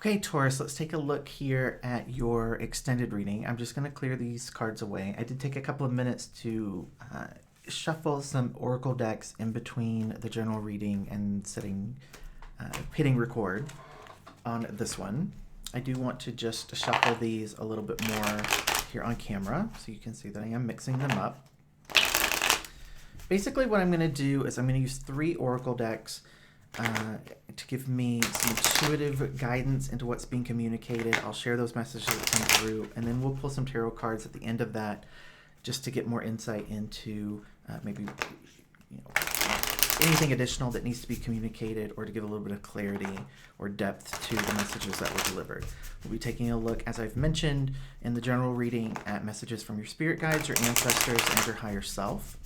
Okay, Taurus, let's take a look here at your extended reading. I'm just going to clear these cards away. I did take a couple of minutes to shuffle some oracle decks in between the general reading and hitting record on this one. I do want to just shuffle these a little bit more here on camera so you can see that I am mixing them up. Basically what I'm going to do is I'm going to use 3 oracle decks to give me some intuitive guidance into what's being communicated. I'll share those messages that come through, and then we'll pull some tarot cards at the end of that just to get more insight into maybe anything additional that needs to be communicated, or to give a little bit of clarity or depth to the messages that were delivered. We'll be taking a look, as I've mentioned in the general reading, at messages from your spirit guides, your ancestors, and your higher self.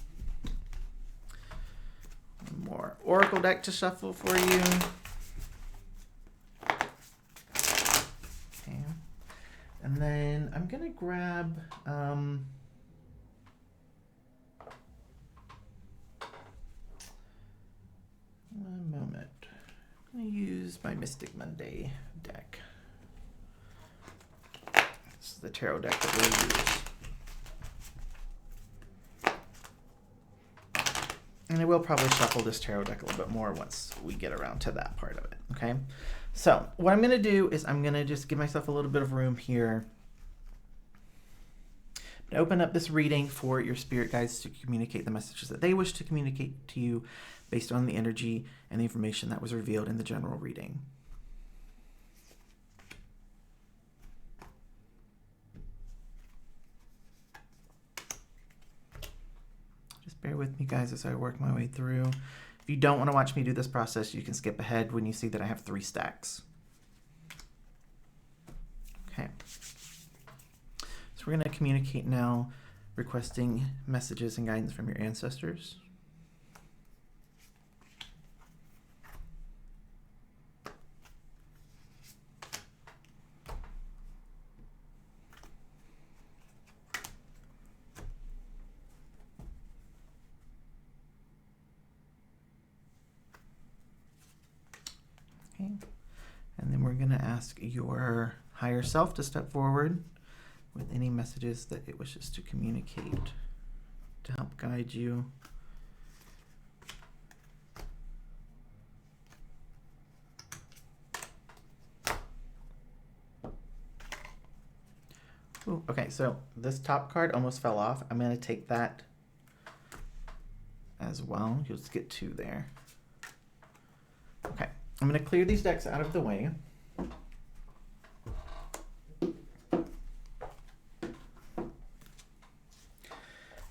More oracle deck to shuffle for you. Okay. And then I'm going to grab one moment. I'm going to use my Mystic Monday deck. This is the tarot deck that we'll use. And I will probably shuffle this tarot deck a little bit more once we get around to that part of it, okay? So what I'm going to do is I'm going to just give myself a little bit of room here. I'm going to open up this reading for your spirit guides to communicate the messages that they wish to communicate to you based on the energy and the information that was revealed in the general reading. Bear with me, guys, as I work my way through. If you don't want to watch me do this process, you can skip ahead when you see that I have 3 stacks. Okay. So we're going to communicate now, requesting messages and guidance from your ancestors. And then we're going to ask your higher self to step forward with any messages that it wishes to communicate to help guide you. Ooh, okay, so this top card almost fell off. I'm going to take that as well. You'll just get 2 there. Okay. I'm going to clear these decks out of the way.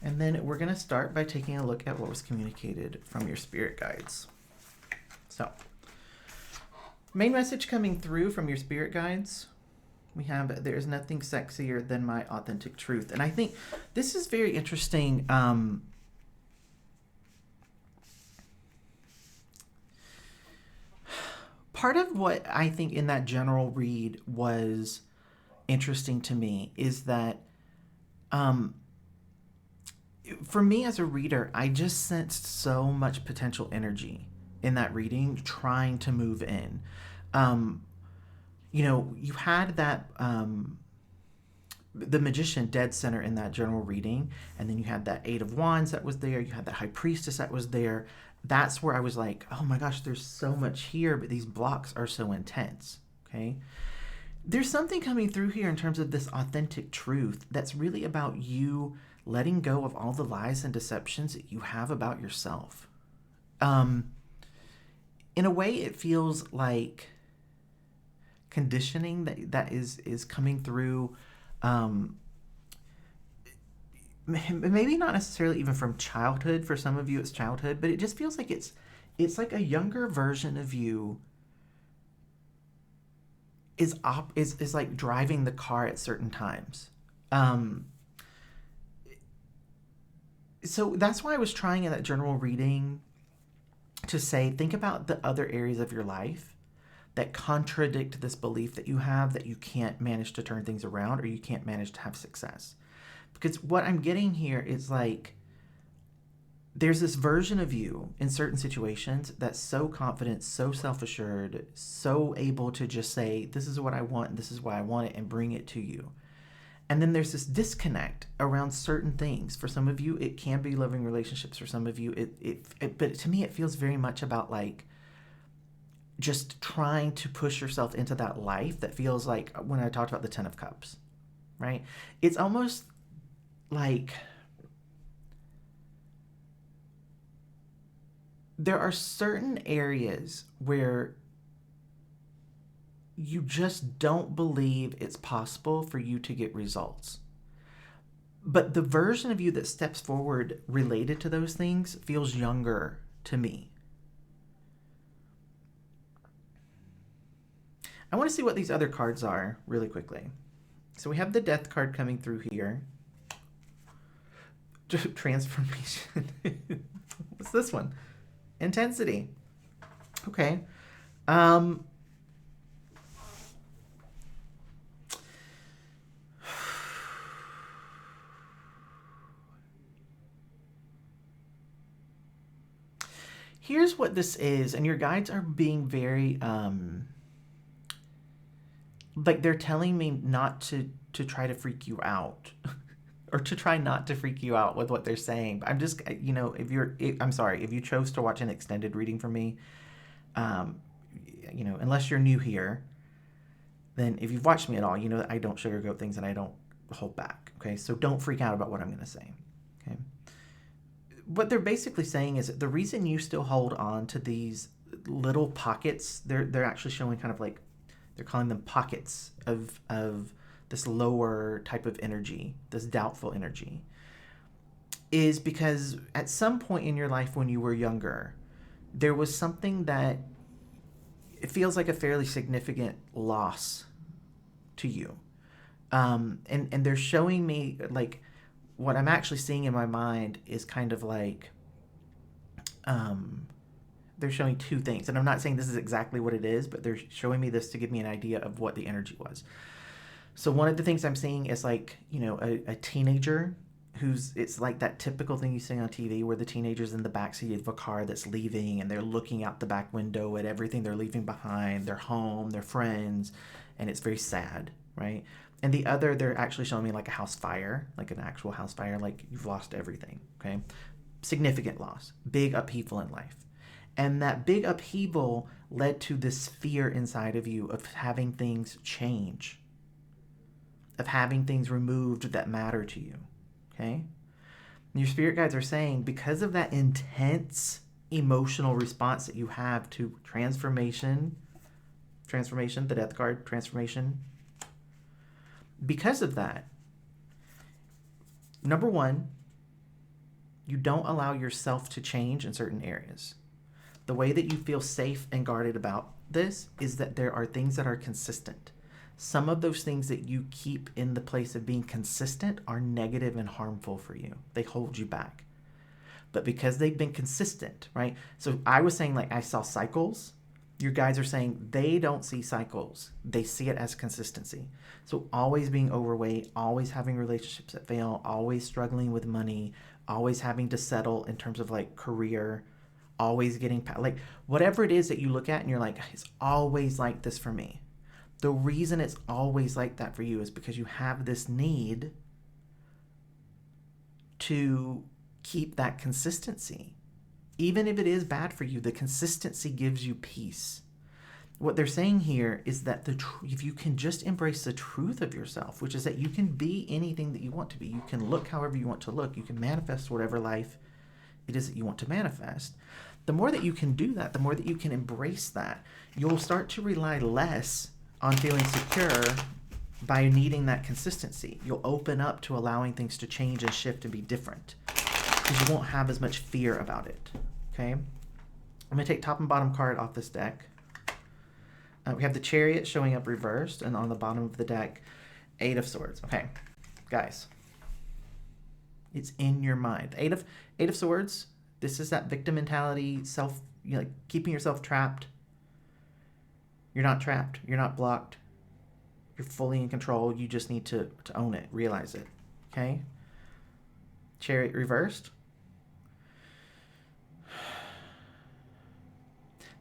And then we're going to start by taking a look at what was communicated from your spirit guides. So, main message coming through from your spirit guides, we have, "There is nothing sexier than my authentic truth." And I think this is very interesting. Part of what I think in that general read was interesting to me is that for me as a reader, I just sensed so much potential energy in that reading trying to move in. You had that the Magician dead center in that general reading, and then you had that 8 of Wands that was there, you had that High Priestess that was there. That's where I was like, oh my gosh, there's so much here, but these blocks are so intense, okay? There's something coming through here in terms of this authentic truth that's really about you letting go of all the lies and deceptions that you have about yourself. In a way, it feels like conditioning that is coming through, maybe not necessarily even from childhood. For some of you it's childhood, but it just feels like it's like a younger version of you is like driving the car at certain times. So that's why I was trying in that general reading to say, think about the other areas of your life that contradict this belief that you have that you can't manage to turn things around, or you can't manage to have success. Because what I'm getting here is like, there's this version of you in certain situations that's so confident, so self-assured, so able to just say, this is what I want, and this is why I want it, and bring it to you. And then there's this disconnect around certain things. For some of you, it can be loving relationships. For some of you, but to me, it feels very much about like just trying to push yourself into that life that feels like when I talked about the Ten of Cups, right? It's almost like there are certain areas where you just don't believe it's possible for you to get results. But the version of you that steps forward related to those things feels younger to me. I want to see what these other cards are really quickly. So we have the Death card coming through here. Transformation. What's this one? Intensity. Okay. Here's what this is, and your guides are being very like they're telling me not to try to freak you out. Or to try not to freak you out with what they're saying. I'm just, I'm sorry, if you chose to watch an extended reading from me, unless you're new here, then if you've watched me at all, you know that I don't sugarcoat things and I don't hold back. Okay, so don't freak out about what I'm going to say. Okay, what they're basically saying is that the reason you still hold on to these little pockets, they're actually showing kind of like, they're calling them pockets of this lower type of energy, this doubtful energy, is because at some point in your life when you were younger, there was something that it feels like a fairly significant loss to you. And they're showing me, like, what I'm actually seeing in my mind is kind of like, they're showing two things. And I'm not saying this is exactly what it is, but they're showing me this to give me an idea of what the energy was. So one of the things I'm seeing is like, a teenager it's like that typical thing you see on TV where the teenager's in the backseat of a car that's leaving and they're looking out the back window at everything they're leaving behind, their home, their friends, and it's very sad, right? And the other, they're actually showing me like a house fire, like an actual house fire, like you've lost everything, okay? Significant loss, big upheaval in life. And that big upheaval led to this fear inside of you of having things change, of having things removed that matter to you, okay? And your spirit guides are saying because of that intense emotional response that you have to transformation, the Death card, transformation, because of that, number one, you don't allow yourself to change in certain areas. The way that you feel safe and guarded about this is that there are things that are consistent. Some of those things that you keep in the place of being consistent are negative and harmful for you. They hold you back. But because they've been consistent, right? So I was saying like I saw cycles. Your guides are saying they don't see cycles. They see it as consistency. So always being overweight, always having relationships that fail, always struggling with money, always having to settle in terms of like career, always getting, like whatever it is that you look at and you're like, it's always like this for me. The reason it's always like that for you is because you have this need to keep that consistency. Even if it is bad for you, the consistency gives you peace. What they're saying here is that if you can just embrace the truth of yourself, which is that you can be anything that you want to be. You can look however you want to look. You can manifest whatever life it is that you want to manifest. The more that you can do that, the more that you can embrace that, you'll start to rely less on feeling secure by needing that consistency. You'll open up to allowing things to change and shift and be different because you won't have as much fear about it. Okay? I'm going to take top and bottom card off this deck. We have the Chariot showing up reversed, and on the bottom of the deck, 8 of Swords. Okay, guys. It's in your mind. Eight of Swords, this is that victim mentality, keeping yourself trapped. You're not trapped. You're not blocked. You're fully in control. You just need to own it, realize it. Okay? Chariot reversed.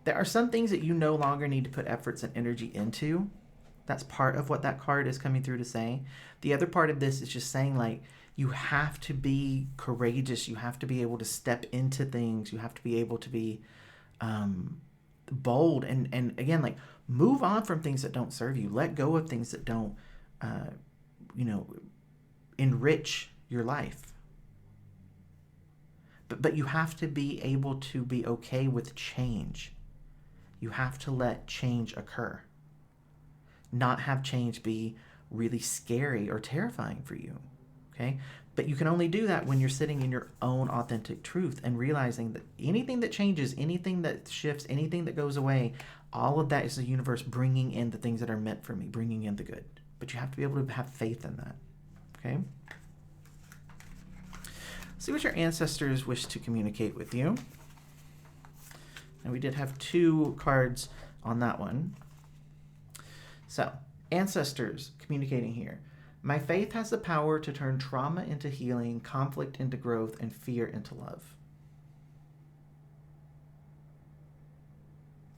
There are some things that you no longer need to put efforts and energy into. That's part of what that card is coming through to say. The other part of this is just saying, like, you have to be courageous. You have to be able to step into things. You have to be able to be bold. And again, like, move on from things that don't serve you. Let go of things that don't, you know, enrich your life. But you have to be able to be okay with change. You have to let change occur. Not have change be really scary or terrifying for you. Okay? But you can only do that when you're sitting in your own authentic truth and realizing that anything that changes, anything that shifts, anything that goes away, all of that is the universe bringing in the things that are meant for me, bringing in the good. But you have to be able to have faith in that. Okay? See what your ancestors wish to communicate with you. And we did have 2 cards on that one. So, ancestors communicating here. My faith has the power to turn trauma into healing, conflict into growth, and fear into love.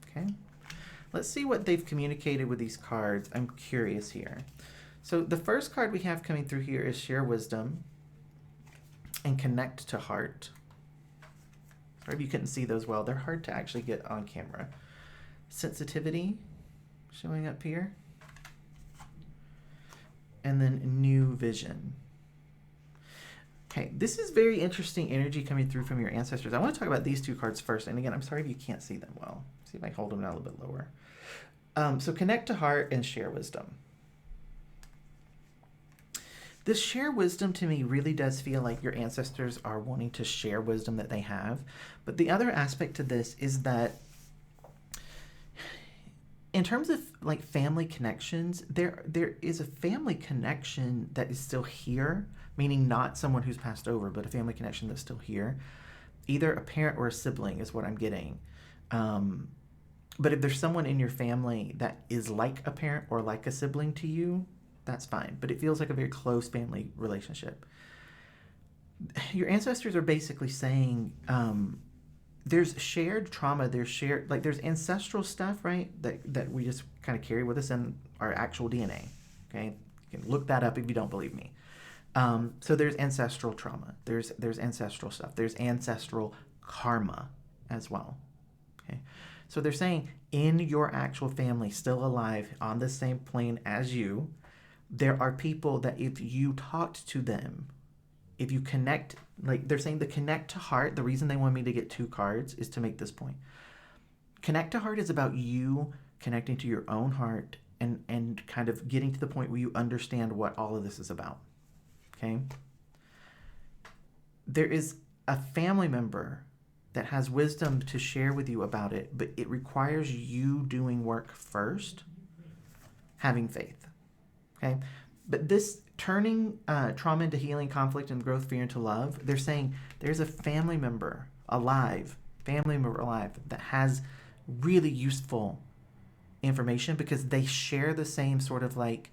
Okay. Let's see what they've communicated with these cards. I'm curious here. So the first card we have coming through here is share wisdom and connect to heart. Sorry if you couldn't see those well. They're hard to actually get on camera. Sensitivity showing up here. And then new vision. Okay, this is very interesting energy coming through from your ancestors. I want to talk about these 2 cards first. And again, I'm sorry if you can't see them well. See if I can hold them down a little bit lower. So connect to heart and share wisdom. This share wisdom to me really does feel like your ancestors are wanting to share wisdom that they have. But the other aspect to this is that in terms of like family connections, there is a family connection that is still here, meaning not someone who's passed over, but a family connection that's still here. Either a parent or a sibling is what I'm getting. But if there's someone in your family that is like a parent or like a sibling to you, that's fine. But it feels like a very close family relationship. Your ancestors are basically saying, there's shared trauma, there's ancestral stuff, right? That we just kind of carry with us in our actual DNA. Okay, you can look that up if you don't believe me. So there's ancestral trauma. There's ancestral stuff. There's ancestral karma as well. Okay, so they're saying in your actual family, still alive on the same plane as you, there are people that if you talked to them, if you connect, like they're saying the connect to heart, the reason they want me to get 2 cards is to make this point. Connect to heart is about you connecting to your own heart and kind of getting to the point where you understand what all of this is about. Okay? There is a family member that has wisdom to share with you about it, but it requires you doing work first, having faith. Okay? But this turning trauma into healing, conflict, and growth, fear into love, they're saying there's a family member alive that has really useful information because they share the same sort of like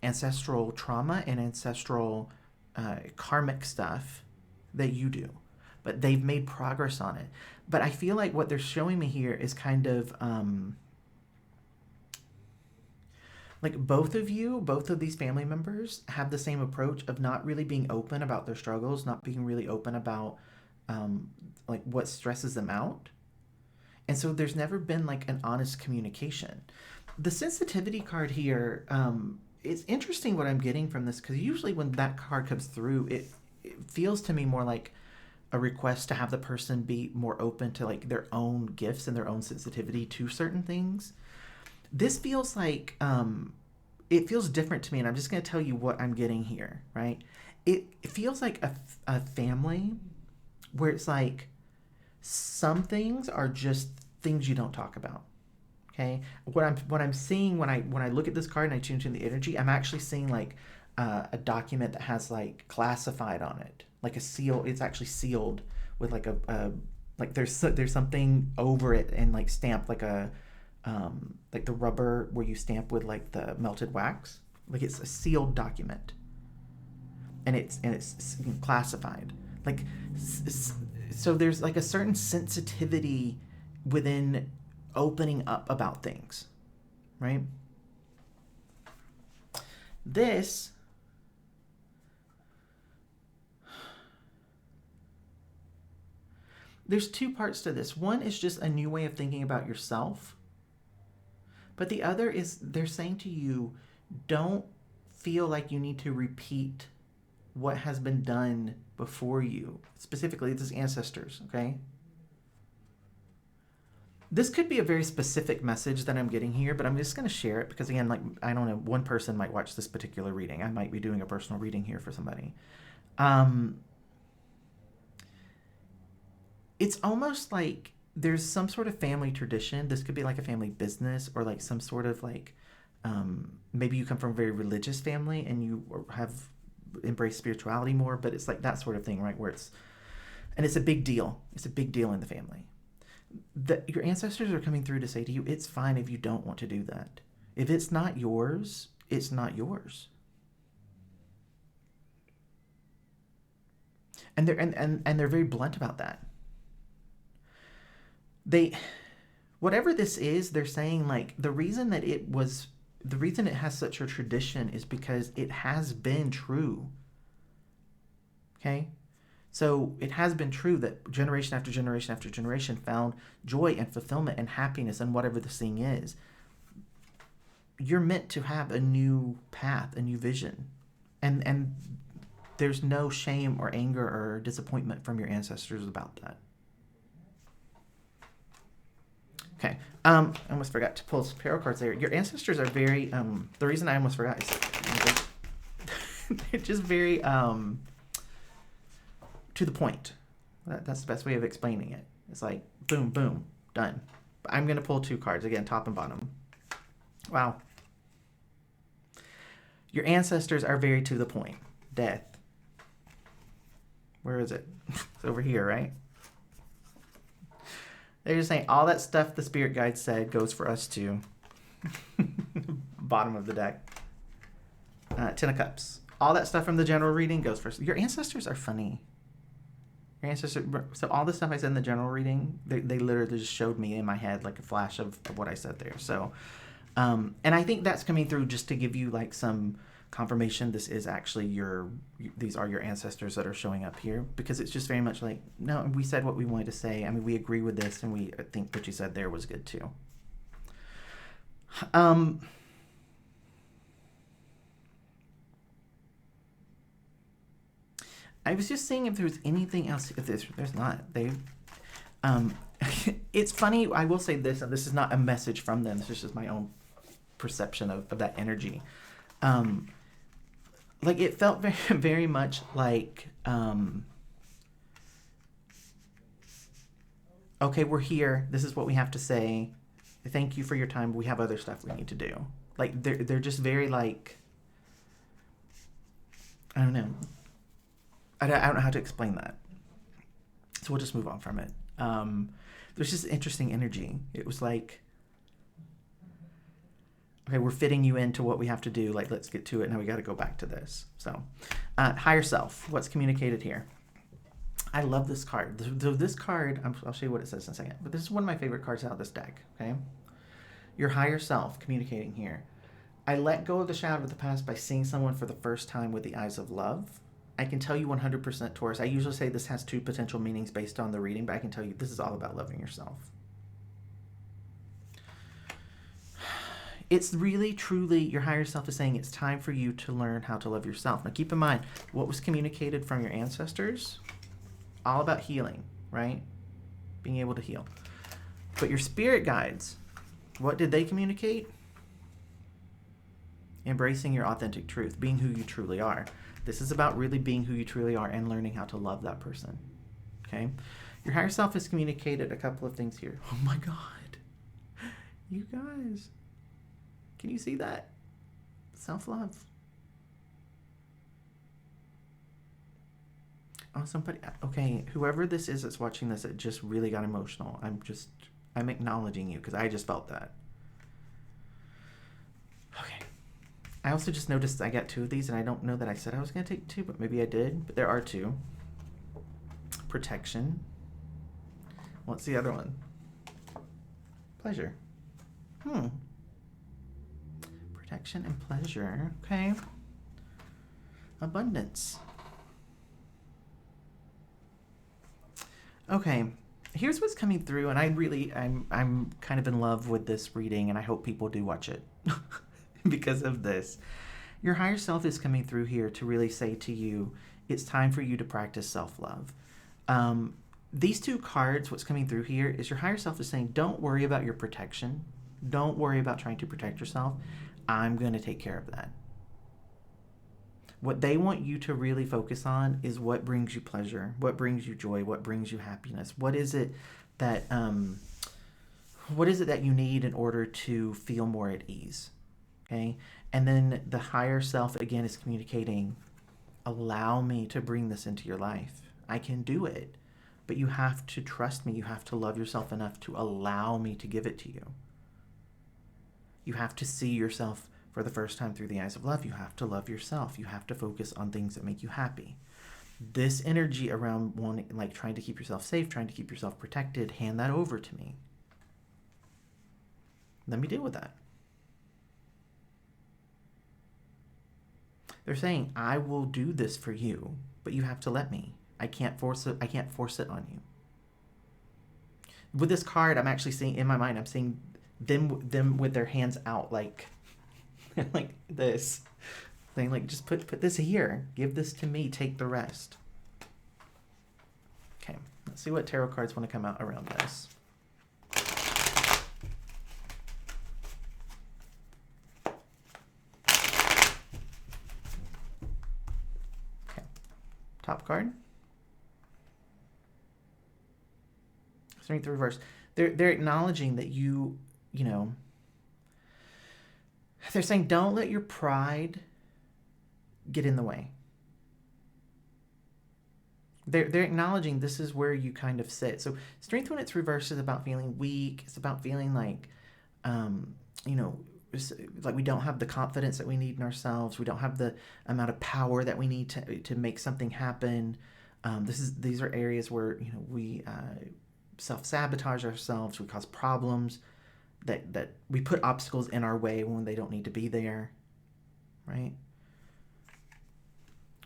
ancestral trauma and ancestral karmic stuff that you do. But they've made progress on it. But I feel like what they're showing me here is kind of like both of these family members have the same approach of not really being open about their struggles, not being really open about like what stresses them out. And so there's never been like an honest communication. The sensitivity card here, it's interesting what I'm getting from this, because usually when that card comes through, it feels to me more like a request to have the person be more open to like their own gifts and their own sensitivity to certain things. This feels like, it feels different to me, and I'm just going to tell you what I'm getting here, right? It feels like a family where it's like some things are just things you don't talk about, okay? What I'm seeing when I look at this card and I tune into the energy, I'm actually seeing like a document that has like classified on it, like a seal. It's actually sealed with like a like there's something over it and like stamped like a like the rubber where you stamp with like the melted wax, like it's a sealed document, and it's classified. Like so, there's like a certain sensitivity within opening up about things, right? This there's two parts to this. One is just a new way of thinking about yourself. But the other is they're saying to you, don't feel like you need to repeat what has been done before you. Specifically, this is ancestors, okay? This could be a very specific message that I'm getting here, but I'm just going to share it because, again, like, I don't know, one person might watch this particular reading. I might be doing a personal reading here for somebody. It's almost like there's some sort of family tradition. This could be like a family business or like some sort of like, maybe you come from a very religious family and you have embraced spirituality more, but it's like that sort of thing, right? Where and it's a big deal. It's a big deal in the family. Your ancestors are coming through to say to you, it's fine if you don't want to do that. If it's not yours, it's not yours. And they're very blunt about that. Whatever this is, they're saying like the reason it has such a tradition is because it has been true. Okay? So it has been true that generation after generation after generation found joy and fulfillment and happiness in whatever this thing is. You're meant to have a new path, a new vision. And there's no shame or anger or disappointment from your ancestors about that. Okay, I almost forgot to pull some tarot cards there. Your ancestors are very, the reason I almost forgot is they're just very to the point. That's the best way of explaining it. It's like, boom, boom, done. But I'm going to pull two cards, again, top and bottom. Wow. Your ancestors are very to the point. Death. Where is it? It's over here, right? They're just saying all that stuff the spirit guide said goes for us too. Bottom of the deck. Ten of Cups. All that stuff from the general reading goes for us. Your ancestors are funny. Your ancestors. So all the stuff I said in the general reading, they literally just showed me in my head like a flash of what I said there. So, and I think that's coming through just to give you like some confirmation this is actually these are your ancestors that are showing up here, because it's just very much like, no, we said what we wanted to say. I mean, we agree with this, and I think what you said there was good too. I was just seeing if there's anything else. If there's not, it's funny. I will say this, and this is not a message from them. This is just my own perception of that energy. Like it felt very, very much like, okay, we're here. This is what we have to say. Thank you for your time. We have other stuff we need to do. Like they're just very like, I don't know. I don't know how to explain that. So we'll just move on from it. There's just interesting energy. It was like, okay, we're fitting you into what we have to do. Like, let's get to it. Now we got to go back to this. So, higher self. What's communicated here? I love this card. So this card, I'll show you what it says in a second. But this is one of my favorite cards out of this deck. Okay, your higher self communicating here. I let go of the shadow of the past by seeing someone for the first time with the eyes of love. I can tell you 100% Taurus. I usually say this has two potential meanings based on the reading, but I can tell you this is all about loving yourself. It's really, truly, your higher self is saying it's time for you to learn how to love yourself. Now, keep in mind, what was communicated from your ancestors, all about healing, right? Being able to heal. But your spirit guides, what did they communicate? Embracing your authentic truth, being who you truly are. This is about really being who you truly are and learning how to love that person, okay? Your higher self has communicated a couple of things here. Oh my God. You guys. Can you see that? Self-love. Oh, somebody. Okay, whoever this is that's watching this, it just really got emotional. I'm acknowledging you because I just felt that. Okay. I also just noticed I got two of these, and I don't know that I said I was going to take two, but maybe I did. But there are two. Protection. What's the other one? Pleasure. Protection and pleasure. Okay. Abundance. Okay. Here's what's coming through, and I'm kind of in love with this reading, and I hope people do watch it because of this. Your higher self is coming through here to really say to you, it's time for you to practice self-love. These two cards, what's coming through here is your higher self is saying, don't worry about your protection. Don't worry about trying to protect yourself. I'm going to take care of that. What they want you to really focus on is what brings you pleasure, what brings you joy, what brings you happiness. What is it that you need in order to feel more at ease? Okay? And then the higher self again is communicating, allow me to bring this into your life. I can do it. But you have to trust me. You have to love yourself enough to allow me to give it to you. You have to see yourself for the first time through the eyes of love. You have to love yourself. You have to focus on things that make you happy. This energy around wanting, like trying to keep yourself safe, trying to keep yourself protected, hand that over to me. Let me deal with that. They're saying, I will do this for you, but you have to let me. I can't force it. I can't force it on you. With this card, I'm actually seeing in my mind, I'm seeing them with their hands out like like this. Saying like, just put this here. Give this to me. Take the rest. Okay, let's see what tarot cards want to come out around this. Okay, top card. Strength reverse. They're acknowledging that you know, they're saying don't let your pride get in the way. They're acknowledging this is where you kind of sit. So strength when it's reversed is about feeling weak. It's about feeling like, you know, like we don't have the confidence that we need in ourselves. We don't have the amount of power that we need to make something happen. These are areas where, you know, we self-sabotage ourselves. We cause problems. That we put obstacles in our way when they don't need to be there, right?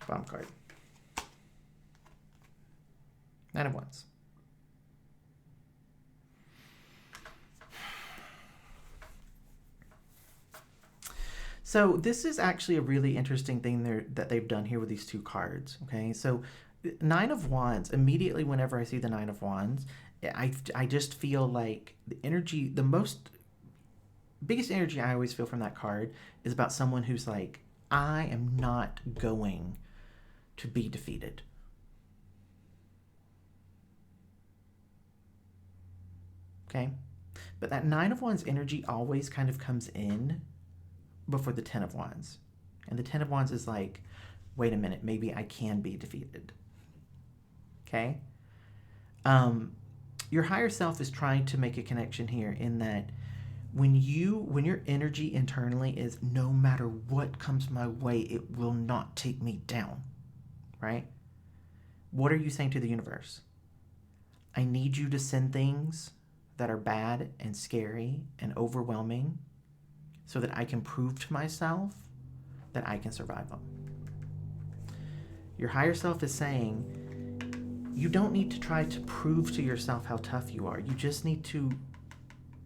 Bottom card. Nine of Wands. So this is actually a really interesting thing that they've done here with these two cards, okay? So Nine of Wands, immediately whenever I see the Nine of Wands, I just feel like the energy, biggest energy I always feel from that card is about someone who's like, I am not going to be defeated. Okay? But that Nine of Wands energy always kind of comes in before the Ten of Wands. And the Ten of Wands is like, wait a minute, maybe I can be defeated. Okay? Your higher self is trying to make a connection here in that when your energy internally is no matter what comes my way, it will not take me down, right? What are you saying to the universe? I need you to send things that are bad and scary and overwhelming so that I can prove to myself that I can survive them. Your higher self is saying, you don't need to try to prove to yourself how tough you are. You just need to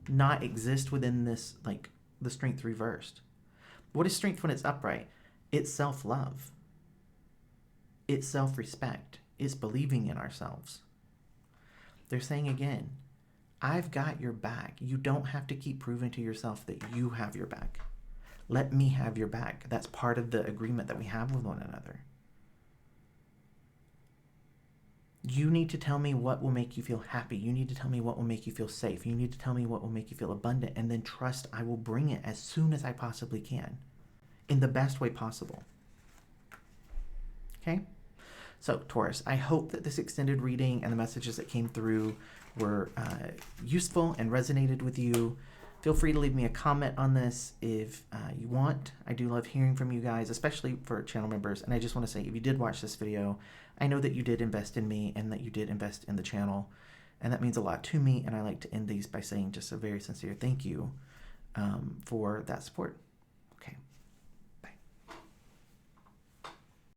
not exist within this, like the strength reversed. What is strength when it's upright? It's self-love. It's self-respect. It's believing in ourselves. They're saying again, I've got your back. You don't have to keep proving to yourself that you have your back. Let me have your back. That's part of the agreement that we have with one another. You need to tell me what will make you feel happy. You need to tell me what will make you feel safe. You need to tell me what will make you feel abundant, and then trust I will bring it as soon as I possibly can in the best way possible. Okay? So, Taurus, I hope that this extended reading and the messages that came through were useful and resonated with you. Feel free to leave me a comment on this if you want. I do love hearing from you guys, especially for channel members. And I just want to say, if you did watch this video, I know that you did invest in me and that you did invest in the channel. And that means a lot to me. And I like to end these by saying just a very sincere thank you for that support.